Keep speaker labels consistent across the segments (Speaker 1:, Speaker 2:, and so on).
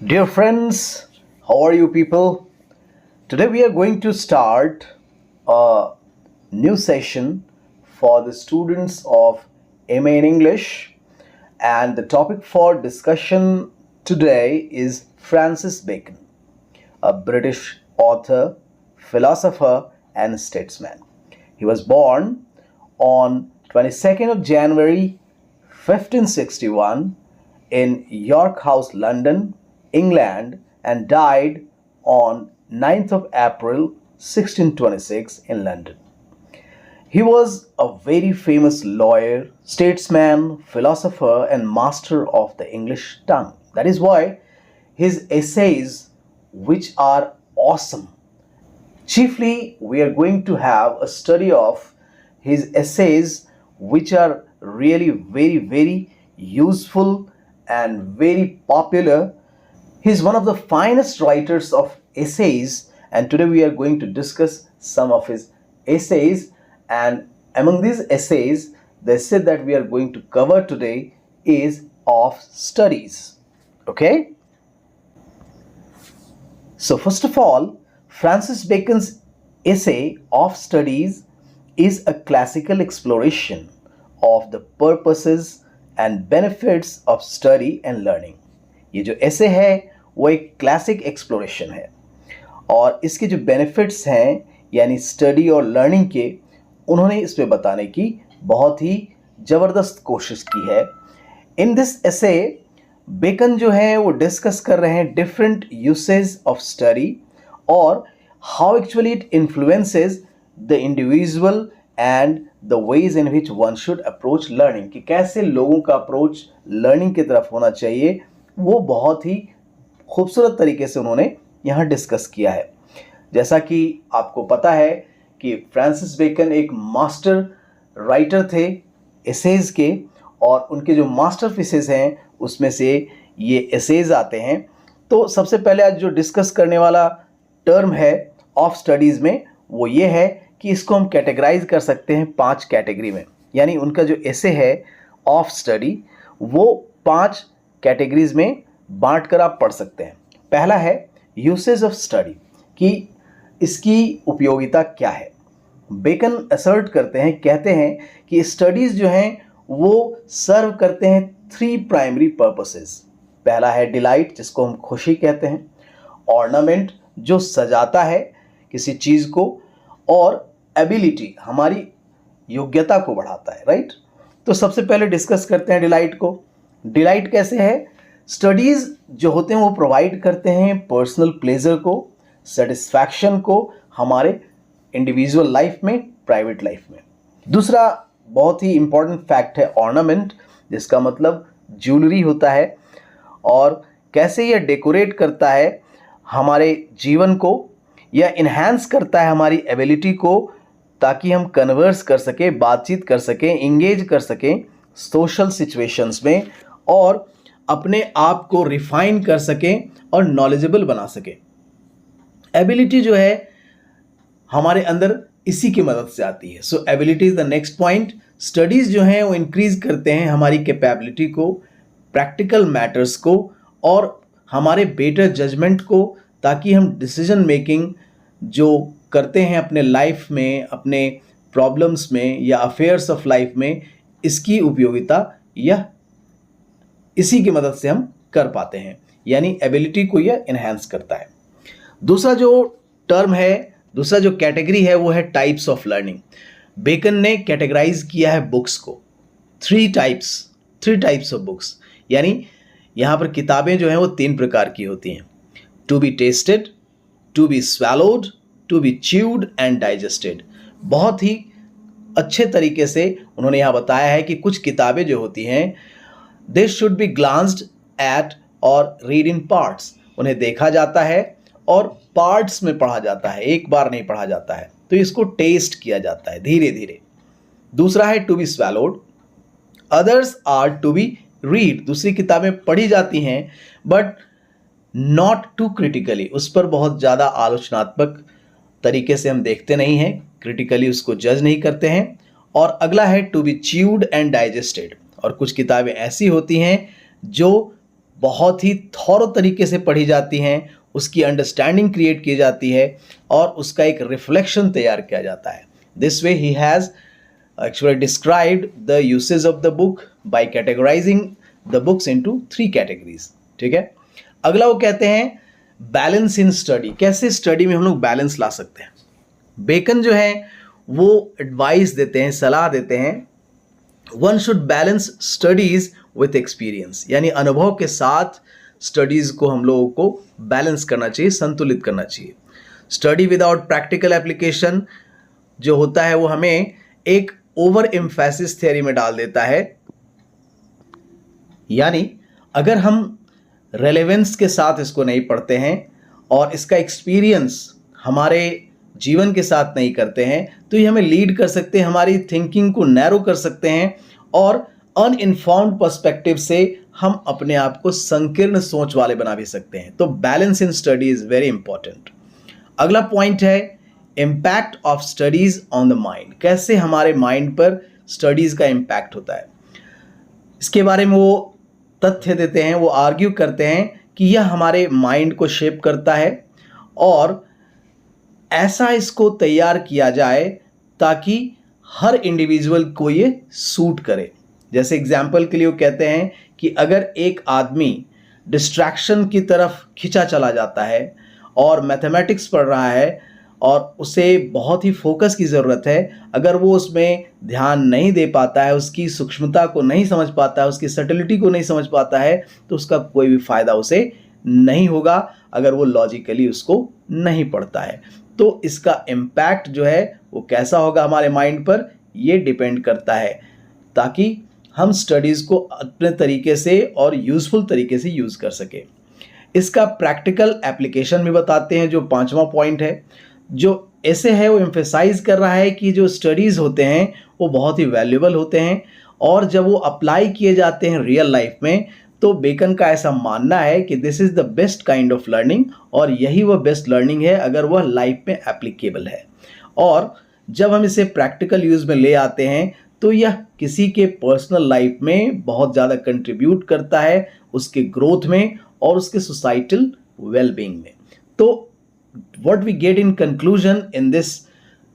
Speaker 1: Dear friends, how are you people? Today we are going to start a new session for the students of MA in English, and the topic for discussion today is Francis Bacon, a British author, philosopher, and statesman. He was born on 22nd of January 1561 in York House, London, England, and died on 9th of April 1626 in London. He was a very famous lawyer, statesman, philosopher, and master of the English tongue. That is why his essays, which are awesome, chiefly we are going to have a study of his essays, which are really very useful and very popular. He's one of the finest writers of essays, and today we are going to discuss some of his essays. And among these essays, the essay that we are going to cover today is Of Studies. Okay? So, first of all, Francis Bacon's essay Of Studies is a classical exploration of the purposes and benefits of study and learning. ये जो ऐसे है वो एक classic exploration है, और इसके जो बेनिफिट्स हैं यानी स्टडी और लर्निंग के, उन्होंने इसमें बताने की बहुत ही ज़बरदस्त कोशिश की है. इन दिस ऐसे बेकन जो है वो डिस्कस कर रहे हैं डिफरेंट यूसेज ऑफ स्टडी और how actually it influences the individual and the ways in which one should approach learning, कि कैसे लोगों का अप्रोच लर्निंग की तरफ होना चाहिए. वो बहुत ही खूबसूरत तरीके से उन्होंने यहाँ डिस्कस किया है. जैसा कि आपको पता है कि फ्रांसिस बेकन एक मास्टर राइटर थे एसेज के, और उनके जो मास्टरपीसेस हैं उसमें से ये एसेज आते हैं. तो सबसे पहले आज जो डिस्कस करने वाला टर्म है ऑफ स्टडीज़ में, वो ये है कि इसको हम कैटेगराइज कर सकते हैं 5 कैटेगरी में. यानी उनका जो एसे है ऑफ स्टडी वो 5 कैटेगरीज में बांट कर आप पढ़ सकते हैं. पहला है यूसेज ऑफ स्टडी, कि इसकी उपयोगिता क्या है. बेकन असर्ट करते हैं, कहते हैं कि स्टडीज़ जो हैं वो सर्व करते हैं 3 प्राइमरी पर्पसेस. पहला है डिलाइट, जिसको हम खुशी कहते हैं. ऑर्नामेंट, जो सजाता है किसी चीज़ को. और एबिलिटी, हमारी योग्यता को बढ़ाता है. राइट. तो सबसे पहले डिस्कस करते हैं डिलाइट को. डिलाइट कैसे है? स्टडीज़ जो होते हैं वो प्रोवाइड करते हैं पर्सनल प्लेजर को, सेटिस्फैक्शन को हमारे इंडिविजुअल लाइफ में, प्राइवेट लाइफ में. दूसरा बहुत ही इंपॉर्टेंट फैक्ट है ऑर्नामेंट, जिसका मतलब ज्वेलरी होता है, और कैसे यह डेकोरेट करता है हमारे जीवन को, या इन्हांस करता है हमारी एबिलिटी को, ताकि हम कन्वर्स कर सकें, बातचीत कर सकें, इंगेज कर सकें सोशल सिचुएशंस में, और अपने आप को रिफाइन कर सकें और नॉलेजेबल बना सकें. एबिलिटी जो है हमारे अंदर इसी की मदद से आती है. So ability is the next point. Studies जो हैं वो इंक्रीज करते हैं हमारी कैपेबिलिटी को, प्रैक्टिकल मैटर्स को, और हमारे बेटर जजमेंट को, ताकि हम डिसीजन मेकिंग जो करते हैं अपने लाइफ में, अपने प्रॉब्लम्स में या अफेयर्स ऑफ लाइफ में, इसकी उपयोगिता या इसी की मदद से हम कर पाते हैं. यानी एबिलिटी को यह इन्हांस करता है. दूसरा जो टर्म है, दूसरा जो कैटेगरी है वो है टाइप्स ऑफ लर्निंग. बेकन ने कैटेगराइज किया है बुक्स को 3 टाइप्स ऑफ बुक्स. यानी यहाँ पर किताबें जो हैं वो 3 प्रकार की होती हैं. To be tasted, to be swallowed, to be chewed and digested. बहुत ही अच्छे तरीके से उन्होंने यहाँ बताया है कि कुछ किताबें जो होती हैं they should be glanced at और रीड इन पार्ट्स. उन्हें देखा जाता है और पार्ट्स में पढ़ा जाता है, एक बार नहीं पढ़ा जाता है. तो इसको टेस्ट किया जाता है धीरे धीरे. दूसरा है to be swallowed. Others are to be read. दूसरी किताबें पढ़ी जाती हैं बट नॉट टू क्रिटिकली, उस पर बहुत ज़्यादा आलोचनात्मक तरीके से हम देखते नहीं हैं, क्रिटिकली उसको जज नहीं करते हैं. और अगला है to be chewed and digested. और कुछ किताबें ऐसी होती हैं जो बहुत ही थॉरो तरीके से पढ़ी जाती हैं, उसकी अंडरस्टैंडिंग क्रिएट की जाती है और उसका एक रिफ्लेक्शन तैयार किया जाता है. This way he has actually described the uses of the book by categorizing the books into 3 categories. ठीक है. अगला वो कहते हैं बैलेंस इन स्टडी. कैसे स्टडी में हम लोग बैलेंस ला सकते हैं. बेकन जो है वो एडवाइस देते हैं, सलाह देते हैं, one should balance studies with experience. यानी अनुभव के साथ स्टडीज को हम लोगों को बैलेंस करना चाहिए, संतुलित करना चाहिए. स्टडी विदाउट प्रैक्टिकल एप्लीकेशन जो होता है वो हमें एक ओवर एम्फेसिस थियरी में डाल देता है. यानी अगर हम रेलेवेंस के साथ इसको नहीं पढ़ते हैं और इसका एक्सपीरियंस हमारे जीवन के साथ नहीं करते हैं तो ये हमें लीड कर सकते हैं, हमारी थिंकिंग को नैरो कर सकते हैं और अनइन्फॉर्म्ड पर्सपेक्टिव से हम अपने आप को संकीर्ण सोच वाले बना भी सकते हैं. तो balance in study is very important. अगला पॉइंट है impact of studies on the mind. कैसे हमारे माइंड पर स्टडीज का इम्पैक्ट होता है, इसके बारे में वो तथ्य देते हैं. वो आर्ग्यू करते हैं कि यह हमारे माइंड को शेप करता है और ऐसा इसको तैयार किया जाए ताकि हर इंडिविजुअल को ये सूट करे. जैसे एग्जाम्पल के लिए वो कहते हैं कि अगर एक आदमी डिस्ट्रैक्शन की तरफ खिंचा चला जाता है और मैथमेटिक्स पढ़ रहा है और उसे बहुत ही फोकस की ज़रूरत है, अगर वो उसमें ध्यान नहीं दे पाता है, उसकी सूक्ष्मता को नहीं समझ पाता है, उसकी सटिलिटी को नहीं समझ पाता है, तो उसका कोई भी फ़ायदा उसे नहीं होगा अगर वो लॉजिकली उसको नहीं पढ़ता है. तो इसका इम्पैक्ट जो है वो कैसा होगा हमारे माइंड पर, ये डिपेंड करता है, ताकि हम स्टडीज़ को अपने तरीके से और यूज़फुल तरीके से यूज़ कर सकें. इसका प्रैक्टिकल एप्लीकेशन भी बताते हैं. जो 5वां पॉइंट है, जो ऐसे है वो एम्फेसाइज कर रहा है कि जो स्टडीज़ होते हैं वो बहुत ही वैल्यूएबल होते हैं और जब वो अप्लाई किए जाते हैं रियल लाइफ में तो बेकन का ऐसा मानना है कि this is the best kind of learning और यही वह बेस्ट लर्निंग है अगर वह लाइफ में एप्लीकेबल है. और जब हम इसे प्रैक्टिकल यूज़ में ले आते हैं तो यह किसी के पर्सनल लाइफ में बहुत ज़्यादा कंट्रीब्यूट करता है, उसके ग्रोथ में और उसके सोसाइटल वेलबींग में. तो what we get in conclusion in this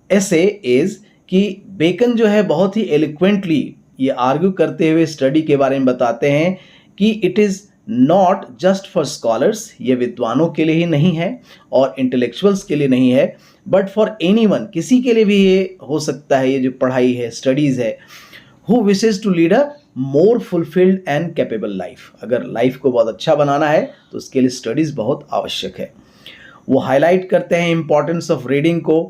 Speaker 1: essay is कि बेकन जो है बहुत ही एलिक्वेंटली ये आर्ग्यू करते हुए स्टडी के बारे में बताते हैं कि it is not just for scholars. ये विद्वानों के लिए ही नहीं है और इंटेलेक्चुअल्स के लिए नहीं है, बट फॉर एनीवन, किसी के लिए भी ये हो सकता है. ये जो पढ़ाई है, स्टडीज़ है, who wishes to lead a more fulfilled and capable life. अगर लाइफ को बहुत अच्छा बनाना है तो उसके लिए स्टडीज़ बहुत आवश्यक है. वो हाईलाइट करते हैं इम्पॉर्टेंस ऑफ रीडिंग को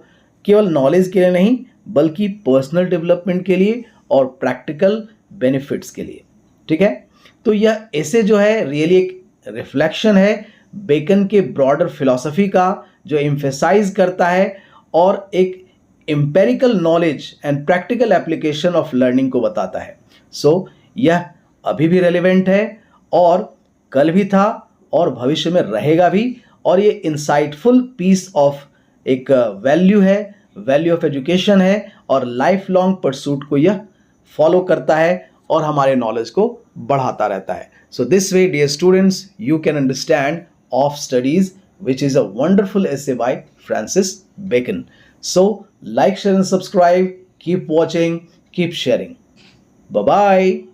Speaker 1: केवल नॉलेज के लिए नहीं बल्कि पर्सनल डेवलपमेंट के लिए और प्रैक्टिकल बेनिफिट्स के लिए. ठीक है. तो यह ऐसे जो है रियली एक रिफ्लेक्शन है बेकन के ब्रॉडर फिलॉसफी का, जो एम्फेसाइज करता है और एक empirical knowledge and practical application of learning को बताता है. सो यह अभी भी रेलिवेंट है और कल भी था और भविष्य में रहेगा भी. और ये इंसाइटफुल पीस ऑफ एक वैल्यू है, वैल्यू ऑफ एजुकेशन है और लाइफ लॉन्ग परसूट को यह फॉलो करता है और हमारे नॉलेज को बढ़ाता रहता है. So this way dear students you can understand of studies which is a wonderful essay by Francis Bacon. So like, share and subscribe. Keep watching, keep sharing. Bye bye.